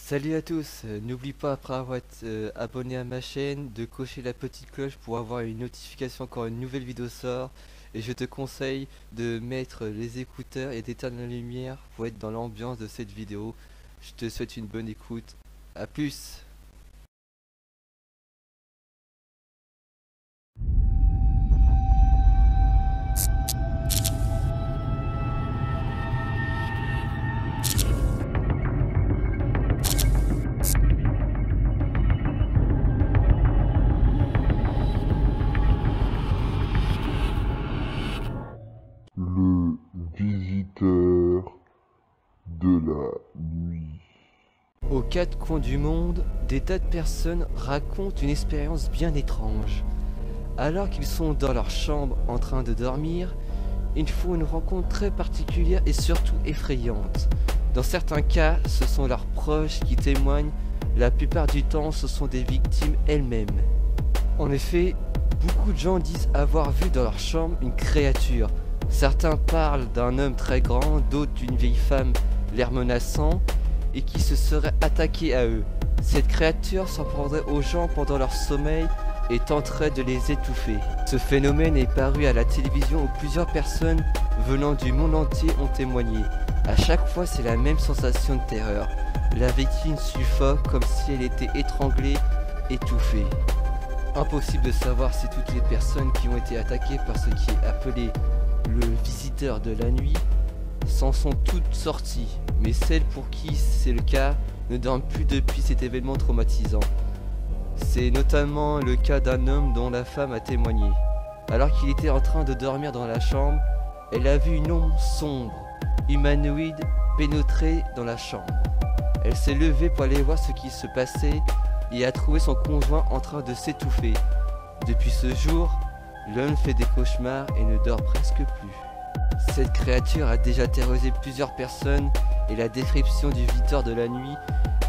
Salut à tous, n'oublie pas après avoir été abonné à ma chaîne de cocher la petite cloche pour avoir une notification quand une nouvelle vidéo sort. Et je te conseille de mettre les écouteurs et d'éteindre la lumière pour être dans l'ambiance de cette vidéo. Je te souhaite une bonne écoute, à plus. Le visiteur de la nuit. Aux quatre coins du monde, des tas de personnes racontent une expérience bien étrange. Alors qu'ils sont dans leur chambre en train de dormir, ils font une rencontre très particulière et surtout effrayante. Dans certains cas, ce sont leurs proches qui témoignent, la plupart du temps ce sont des victimes elles-mêmes. En effet, beaucoup de gens disent avoir vu dans leur chambre une créature. Certains parlent d'un homme très grand, d'autres d'une vieille femme, l'air menaçant, et qui se serait attaqué à eux. Cette créature s'en prendrait aux gens pendant leur sommeil et tenterait de les étouffer. Ce phénomène est paru à la télévision où plusieurs personnes venant du monde entier ont témoigné. À chaque fois, c'est la même sensation de terreur. La victime suffoque comme si elle était étranglée, étouffée. Impossible de savoir si toutes les personnes qui ont été attaquées par ce qui est appelé le visiteur de la nuit s'en sont toutes sorties, mais celles pour qui c'est le cas ne dorment plus depuis cet événement traumatisant. C'est notamment le cas d'un homme dont la femme a témoigné. Alors qu'il était en train de dormir dans la chambre, elle a vu une ombre sombre, humanoïde, pénétrer dans la chambre. Elle s'est levée pour aller voir ce qui se passait et a trouvé son conjoint en train de s'étouffer. Depuis ce jour, l'homme fait des cauchemars et ne dort presque plus. Cette créature a déjà terrorisé plusieurs personnes et la description du visiteur de la nuit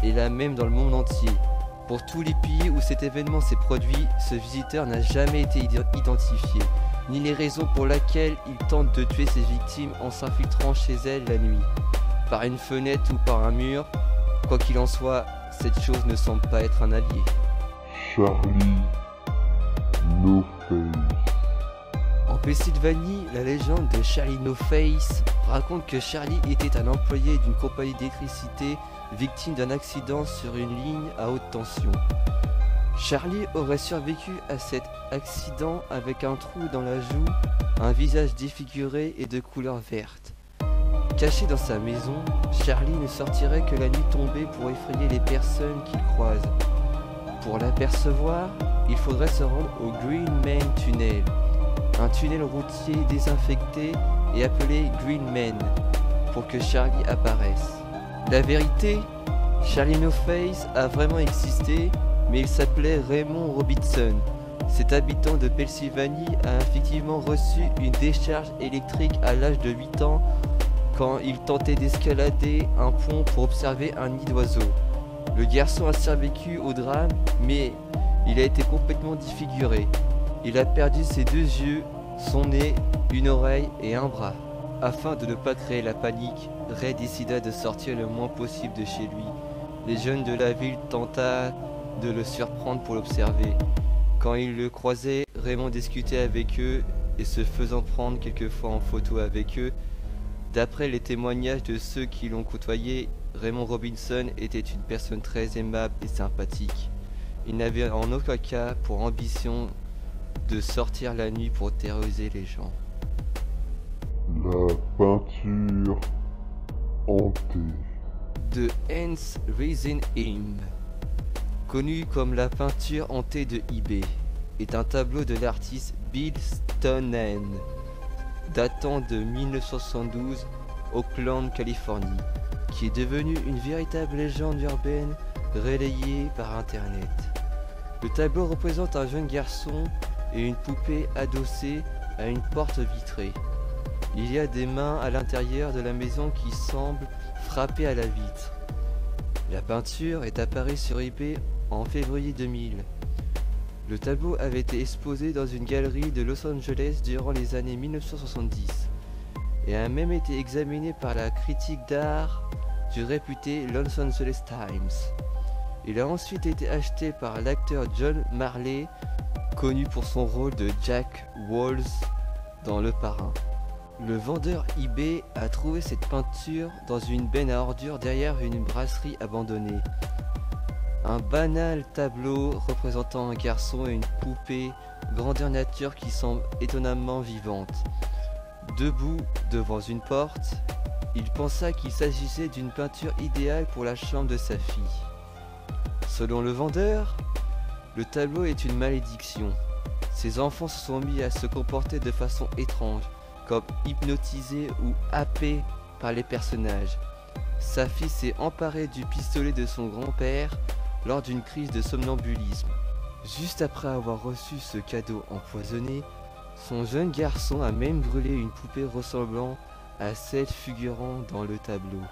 est la même dans le monde entier. Pour tous les pays où cet événement s'est produit, ce visiteur n'a jamais été identifié, ni les raisons pour lesquelles il tente de tuer ses victimes en s'infiltrant chez elles la nuit, par une fenêtre ou par un mur. Quoi qu'il en soit, cette chose ne semble pas être un allié. Charlie No Face. En Pennsylvanie, la légende de Charlie No Face raconte que Charlie était un employé d'une compagnie d'électricité victime d'un accident sur une ligne à haute tension. Charlie aurait survécu à cet accident avec un trou dans la joue, un visage défiguré et de couleur verte. Caché dans sa maison, Charlie ne sortirait que la nuit tombée pour effrayer les personnes qu'il croise. Pour l'apercevoir, il faudrait se rendre au Green Man Tunnel, un tunnel routier désinfecté et appelé Green Man, pour que Charlie apparaisse. La vérité, Charlie No Face a vraiment existé, mais il s'appelait Raymond Robinson. Cet habitant de Pennsylvanie a effectivement reçu une décharge électrique à l'âge de 8 ans quand il tentait d'escalader un pont pour observer un nid d'oiseaux. Le garçon a survécu au drame, mais il a été complètement défiguré. Il a perdu ses deux yeux, son nez, une oreille et un bras. Afin de ne pas créer la panique, Ray décida de sortir le moins possible de chez lui. Les jeunes de la ville tenta de le surprendre pour l'observer. Quand ils le croisaient, Raymond discutait avec eux et se faisant prendre quelquefois en photo avec eux. D'après les témoignages de ceux qui l'ont côtoyé, Raymond Robinson était une personne très aimable et sympathique. Il n'avait en aucun cas pour ambition de sortir la nuit pour terroriser les gens. La peinture hantée. De Hans Riesenheim, connu comme la peinture hantée de eBay, est un tableau de l'artiste Bill Stoneham, datant de 1972, Oakland, Californie, qui est devenu une véritable légende urbaine relayée par internet. Le tableau représente un jeune garçon et une poupée adossée à une porte vitrée. Il y a des mains à l'intérieur de la maison qui semblent frapper à la vitre. La peinture est apparue sur eBay en février 2000. Le tableau avait été exposé dans une galerie de Los Angeles durant les années 1970 et a même été examiné par la critique d'art du réputé Los Angeles Times. Il a ensuite été acheté par l'acteur John Marley, connu pour son rôle de Jack Walls dans Le Parrain. Le vendeur eBay a trouvé cette peinture dans une benne à ordures derrière une brasserie abandonnée. Un banal tableau représentant un garçon et une poupée grandeur nature qui semble étonnamment vivante. Debout devant une porte, il pensa qu'il s'agissait d'une peinture idéale pour la chambre de sa fille. Selon le vendeur, le tableau est une malédiction. Ses enfants se sont mis à se comporter de façon étrange, comme hypnotisés ou happés par les personnages. Sa fille s'est emparée du pistolet de son grand-père lors d'une crise de somnambulisme. Juste après avoir reçu ce cadeau empoisonné, son jeune garçon a même brûlé une poupée ressemblant à celle figurant dans le tableau.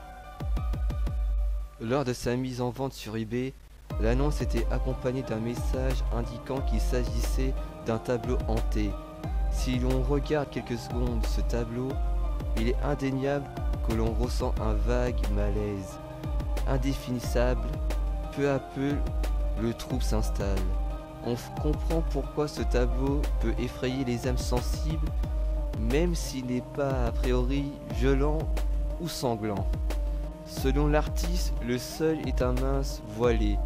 Lors de sa mise en vente sur eBay, l'annonce était accompagnée d'un message indiquant qu'il s'agissait d'un tableau hanté. Si l'on regarde quelques secondes ce tableau, il est indéniable que l'on ressent un vague malaise. Indéfinissable, peu à peu, le trouble s'installe. On comprend pourquoi ce tableau peut effrayer les âmes sensibles, même s'il n'est pas a priori violent ou sanglant. Selon l'artiste, le sol est un mince voilé,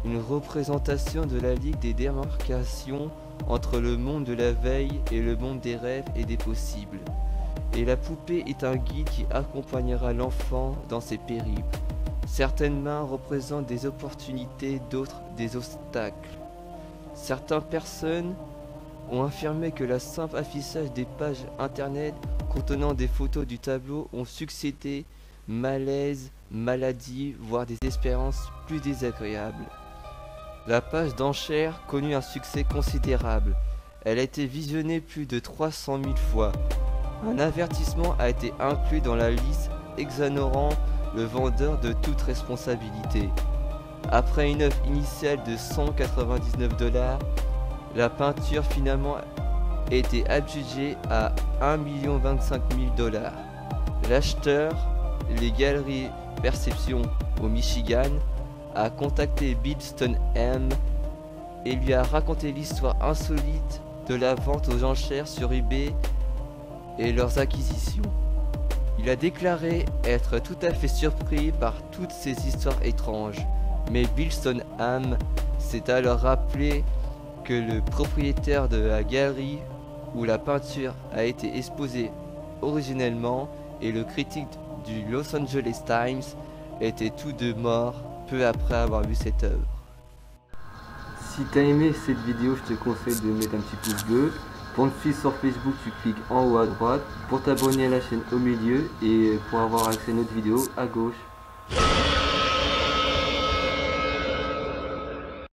une représentation de la ligue des démarcations entre le monde de la veille et le monde des rêves et des possibles. Et la poupée est un guide qui accompagnera l'enfant dans ses périples. Certaines mains représentent des opportunités, d'autres des obstacles. Certaines personnes ont affirmé que le simple affichage des pages internet contenant des photos du tableau ont succédé malaise, maladie, voire des expériences plus désagréables. La page d'enchères connut un succès considérable. Elle a été visionnée plus de 300 000 fois. Un avertissement a été inclus dans la liste exonérant le vendeur de toute responsabilité. Après une œuvre initiale de 199 $, la peinture finalement a été adjugée à 1 025 000 $. L'acheteur, les galeries Perception au Michigan, a contacté Bill Stoneham et lui a raconté l'histoire insolite de la vente aux enchères sur eBay et leurs acquisitions. Il a déclaré être tout à fait surpris par toutes ces histoires étranges, mais Bill Stoneham s'est alors rappelé que le propriétaire de la galerie où la peinture a été exposée originellement et le critique du Los Angeles Times étaient tous deux morts peu après avoir vu cette œuvre. Si t'as aimé cette vidéo, je te conseille de mettre un petit pouce bleu. Pour me suivre sur Facebook, tu cliques en haut à droite. Pour t'abonner à la chaîne au milieu et pour avoir accès à notre vidéo à gauche.